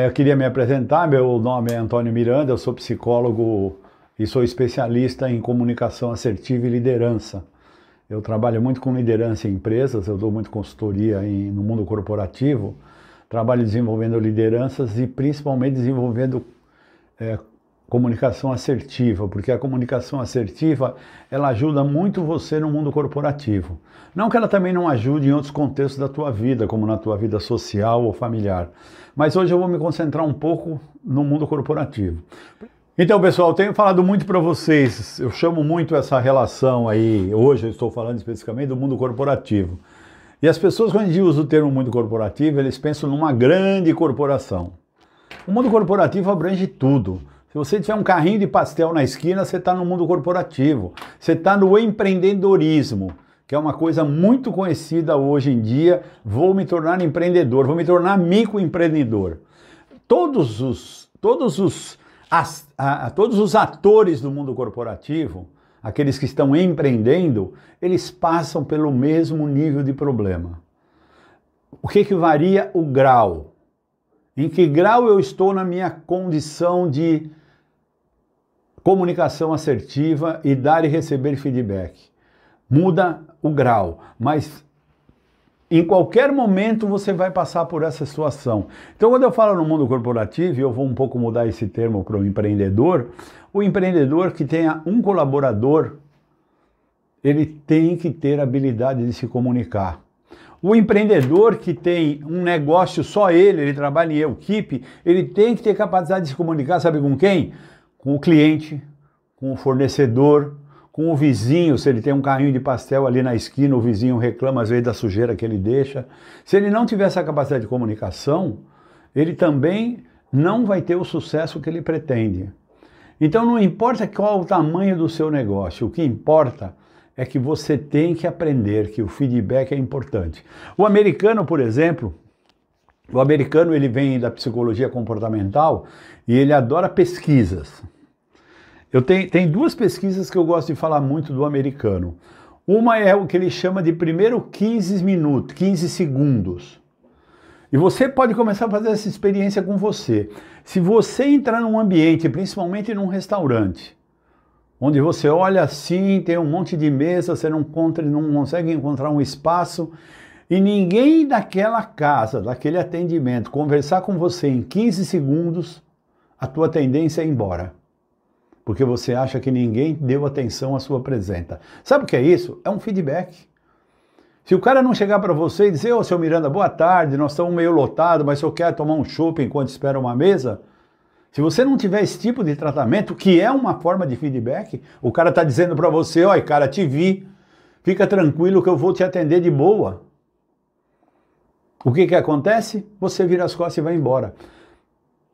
Eu queria me apresentar, meu nome é Antônio Miranda, eu sou psicólogo e sou especialista em comunicação assertiva e liderança. Eu trabalho muito com liderança em empresas, eu dou muito consultoria no mundo corporativo, trabalho desenvolvendo lideranças e principalmente desenvolvendo comunicação assertiva, porque a comunicação assertiva, ela ajuda muito você no mundo corporativo. Não que ela também não ajude em outros contextos da tua vida, como na tua vida social ou familiar. Mas hoje eu vou me concentrar um pouco no mundo corporativo. Então, pessoal, eu tenho falado muito para vocês, eu chamo muito essa relação aí, hoje eu estou falando especificamente do mundo corporativo. E as pessoas, quando a gente usa o termo mundo corporativo, eles pensam numa grande corporação. O mundo corporativo abrange tudo. Se você tiver um carrinho de pastel na esquina, você está no mundo corporativo. Você está no empreendedorismo, que é uma coisa muito conhecida hoje em dia. Vou me tornar empreendedor, vou me tornar microempreendedor. Todos os atores do mundo corporativo, aqueles que estão empreendendo, eles passam pelo mesmo nível de problema. O que varia? O grau. Em que grau eu estou na minha condição de comunicação assertiva e dar e receber feedback. Muda o grau, mas em qualquer momento você vai passar por essa situação. Então, quando eu falo no mundo corporativo, e eu vou um pouco mudar esse termo para o empreendedor que tenha um colaborador, ele tem que ter habilidade de se comunicar. O empreendedor que tem um negócio só ele trabalha em equipe, ele tem que ter capacidade de se comunicar, sabe com quem? Com o cliente, com o fornecedor, com o vizinho. Se ele tem um carrinho de pastel ali na esquina, o vizinho reclama às vezes da sujeira que ele deixa. Se ele não tiver essa capacidade de comunicação, ele também não vai ter o sucesso que ele pretende. Então não importa qual o tamanho do seu negócio, o que importa é que você tem que aprender que o feedback é importante. O americano, por exemplo, ele vem da psicologia comportamental e ele adora pesquisas. Tem duas pesquisas que eu gosto de falar muito do americano. Uma é o que ele chama de primeiro 15 segundos. E você pode começar a fazer essa experiência com você. Se você entrar num ambiente, principalmente num restaurante, onde você olha assim, tem um monte de mesa, você não consegue encontrar um espaço, e ninguém daquela casa, daquele atendimento, conversar com você em 15 segundos, a tua tendência é ir embora. Porque você acha que ninguém deu atenção à sua presença. Sabe o que é isso? É um feedback. Se o cara não chegar para você e dizer, ô, seu Miranda, boa tarde, nós estamos meio lotados, mas eu quero tomar um chopp enquanto espera uma mesa. Se você não tiver esse tipo de tratamento, que é uma forma de feedback, o cara está dizendo para você, olha, cara, te vi, fica tranquilo que eu vou te atender de boa. O que acontece? Você vira as costas e vai embora.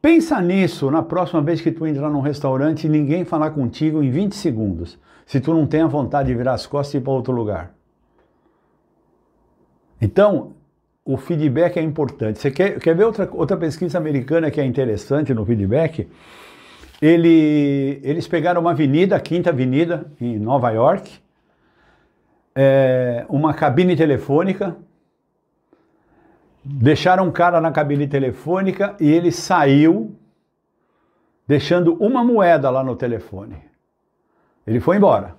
Pensa nisso na próxima vez que tu entrar num restaurante e ninguém falar contigo em 20 segundos, se tu não tem a vontade de virar as costas e ir para outro lugar. Então, o feedback é importante. Você quer ver outra pesquisa americana que é interessante no feedback? Eles pegaram uma avenida, a Quinta Avenida, em Nova York, uma cabine telefônica, deixaram um cara na cabine telefônica e ele saiu deixando uma moeda lá no telefone. Ele foi embora.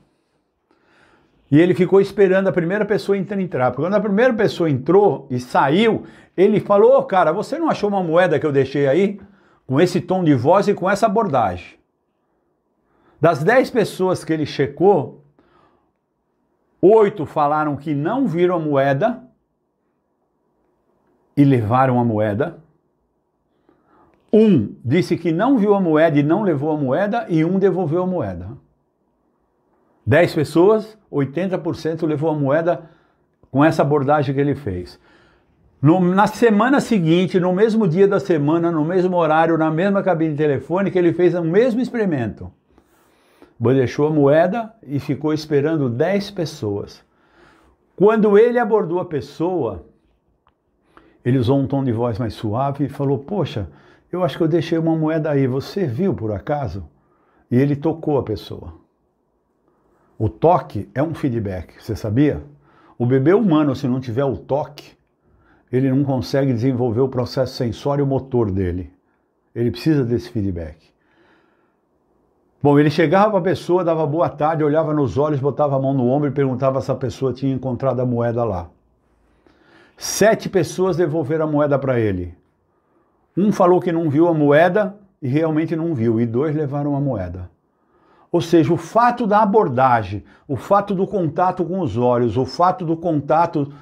E ele ficou esperando a primeira pessoa entrar. Porque quando a primeira pessoa entrou e saiu, ele falou, ô cara, você não achou uma moeda que eu deixei aí? Com esse tom de voz e com essa abordagem. Das 10 pessoas que ele checou, 8 falaram que não viram a moeda e levaram a moeda. Um disse que não viu a moeda e não levou a moeda, e um devolveu a moeda. 10 pessoas, 80% levou a moeda com essa abordagem que ele fez. Na semana seguinte, no mesmo dia da semana, no mesmo horário, na mesma cabine telefônica, ele fez o mesmo experimento. Deixou a moeda e ficou esperando 10 pessoas. Quando ele abordou a pessoa, ele usou um tom de voz mais suave e falou, poxa, eu acho que eu deixei uma moeda aí, você viu por acaso? E ele tocou a pessoa. O toque é um feedback, você sabia? O bebê humano, se não tiver o toque, ele não consegue desenvolver o processo sensório motor dele. Ele precisa desse feedback. Bom, ele chegava para a pessoa, dava boa tarde, olhava nos olhos, botava a mão no ombro e perguntava se a pessoa tinha encontrado a moeda lá. 7 pessoas devolveram a moeda para ele. Um falou que não viu a moeda e realmente não viu, e 2 levaram a moeda. Ou seja, o fato da abordagem, o fato do contato com os olhos, o fato do contato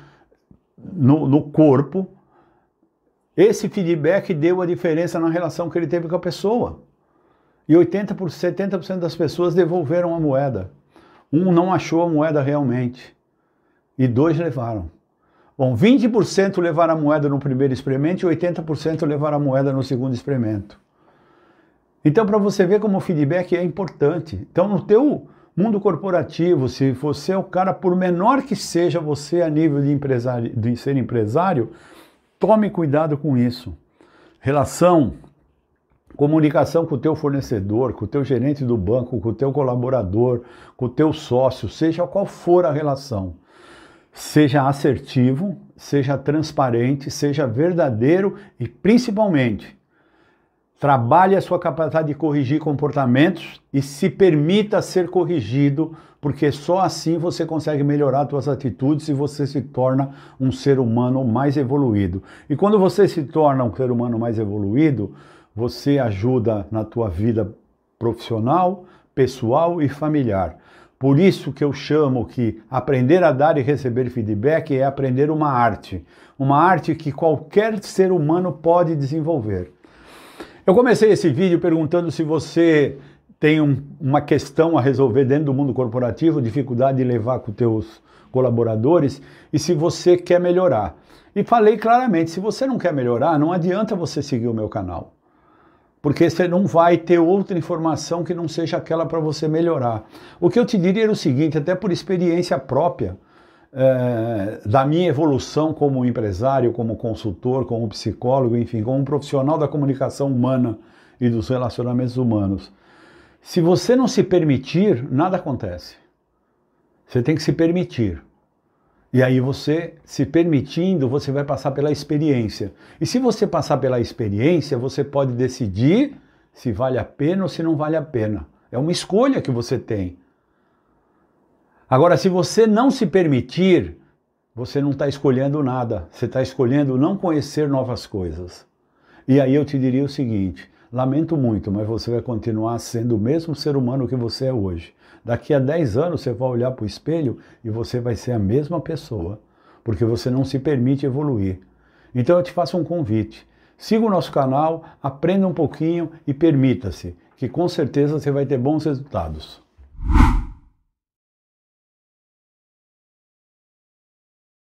no corpo, esse feedback deu a diferença na relação que ele teve com a pessoa. E 70% das pessoas devolveram a moeda. Um não achou a moeda realmente. E 2 levaram. Bom, 20% levaram a moeda no primeiro experimento e 80% levaram a moeda no segundo experimento. Então, para você ver como o feedback é importante. Então, no teu mundo corporativo, se você é o cara, por menor que seja você a nível de ser empresário, tome cuidado com isso. Relação, comunicação com o teu fornecedor, com o teu gerente do banco, com o teu colaborador, com o teu sócio, seja qual for a relação. Seja assertivo, seja transparente, seja verdadeiro e, principalmente, trabalhe a sua capacidade de corrigir comportamentos e se permita ser corrigido, porque só assim você consegue melhorar as suas atitudes e você se torna um ser humano mais evoluído. E quando você se torna um ser humano mais evoluído, você ajuda na tua vida profissional, pessoal e familiar. Por isso que eu chamo que aprender a dar e receber feedback é aprender uma arte que qualquer ser humano pode desenvolver. Eu comecei esse vídeo perguntando se você tem uma questão a resolver dentro do mundo corporativo, dificuldade de levar com os teus colaboradores e se você quer melhorar. E falei claramente, se você não quer melhorar, não adianta você seguir o meu canal. Porque você não vai ter outra informação que não seja aquela para você melhorar. O que eu te diria era o seguinte, até por experiência própria, da minha evolução como empresário, como consultor, como psicólogo, enfim, como um profissional da comunicação humana e dos relacionamentos humanos. Se você não se permitir, nada acontece. Você tem que se permitir. E aí você, se permitindo, você vai passar pela experiência. E se você passar pela experiência, você pode decidir se vale a pena ou se não vale a pena. É uma escolha que você tem. Agora, se você não se permitir, você não está escolhendo nada. Você está escolhendo não conhecer novas coisas. E aí eu te diria o seguinte, lamento muito, mas você vai continuar sendo o mesmo ser humano que você é hoje. Daqui a 10 anos você vai olhar para o espelho e você vai ser a mesma pessoa, porque você não se permite evoluir. Então eu te faço um convite. Siga o nosso canal, aprenda um pouquinho e permita-se, que com certeza você vai ter bons resultados.